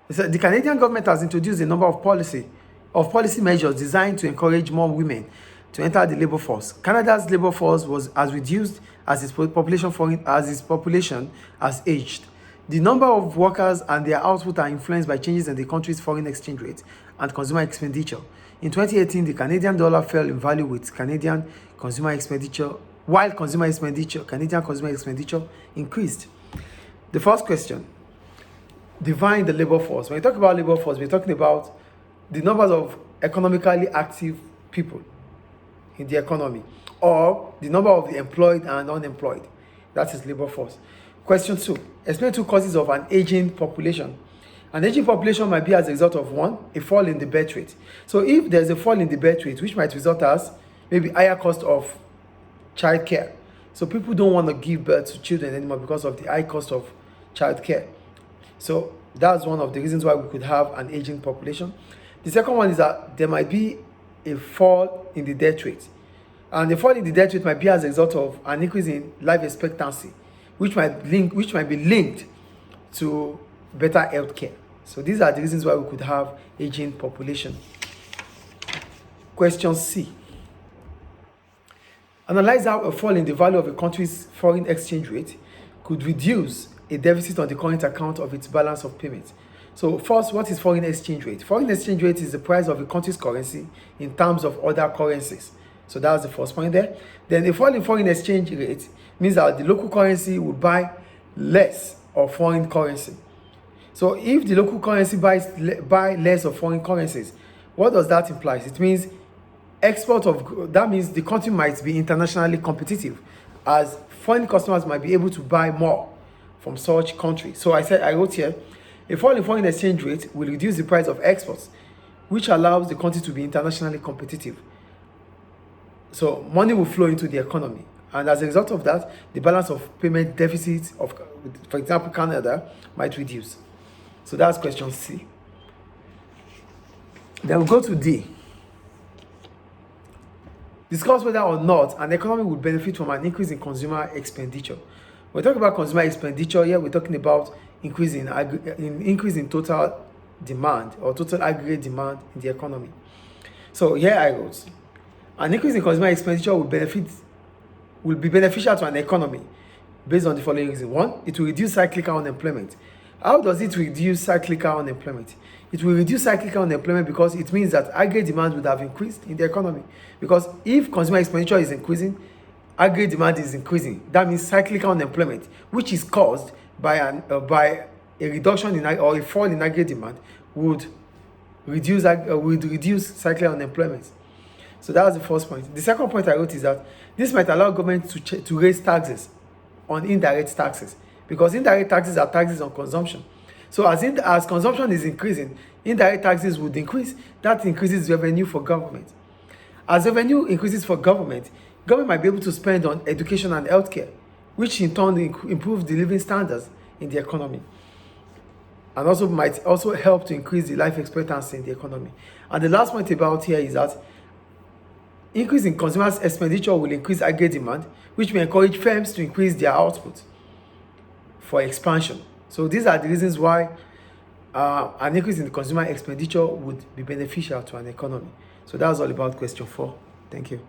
It said the Canadian government has introduced a number of policy measures designed to encourage more women to enter the labor force. Canada's labor force has reduced as its population has aged. The number of workers and their output are influenced by changes in the country's foreign exchange rate and consumer expenditure. In 2018, the Canadian dollar fell in value with Canadian consumer expenditure, while Canadian consumer expenditure increased. The first question, define the labor force. When we talk about labor force, we're talking about the numbers of economically active people in the economy, or the number of the employed and unemployed. That is labor force. Question 2, explain 2 causes of an aging population. An aging population might be as a result of 1, a fall in the birth rate. So if there's a fall in the birth rate, which might result as maybe higher cost of childcare. So people don't want to give birth to children anymore because of the high cost of childcare. So that's one of the reasons why we could have an aging population. The second one is that there might be a fall in the death rate. And the fall in the death rate might be as a result of an increase in life expectancy, which might be linked to better health care. So these are the reasons why we could have aging population. Question C. Analyze how a fall in the value of a country's foreign exchange rate could reduce a deficit on the current account of its balance of payments. So first, what is foreign exchange rate? Foreign exchange rate is the price of a country's currency in terms of other currencies. So that's the first point there. Then a fall in foreign exchange rate means that the local currency will buy less of foreign currency. So if the local currency buy less of foreign currencies, what does that imply? It means that means the country might be internationally competitive, as foreign customers might be able to buy more from such country. So I wrote here, a fall in foreign exchange rate will reduce the price of exports, which allows the country to be internationally competitive. So money will flow into the economy. And as a result of that, the balance of payment deficit of, for example, Canada might reduce. So that's question C. Then we'll go to D. Discuss whether or not an economy would benefit from an increase in consumer expenditure. When we talk about consumer expenditure, here we're talking about increase in total demand or total aggregate demand in the economy. So here I wrote, an increase in consumer expenditure will be beneficial to an economy based on the following reasons. 1, it will reduce cyclical unemployment. How does it reduce cyclical unemployment? It will reduce cyclical unemployment because it means that aggregate demand would have increased in the economy. Because if consumer expenditure is increasing, aggregate demand is increasing. That means cyclical unemployment, which is caused by a reduction in or a fall in aggregate demand, would reduce cyclical unemployment. So that was the first point. The second point I wrote is that this might allow government to raise taxes on indirect taxes, because indirect taxes are taxes on consumption. So as consumption is increasing, indirect taxes would increase. That increases revenue for government. As revenue increases for government might be able to spend on education and healthcare, which in turn improve the living standards in the economy, and also might also help to increase the life expectancy in the economy. And the last point about here is that increase in consumers' expenditure will increase aggregate demand, which may encourage firms to increase their output for expansion. So these are the reasons why an increase in the consumer expenditure would be beneficial to an economy. So that's all about question 4. Thank you.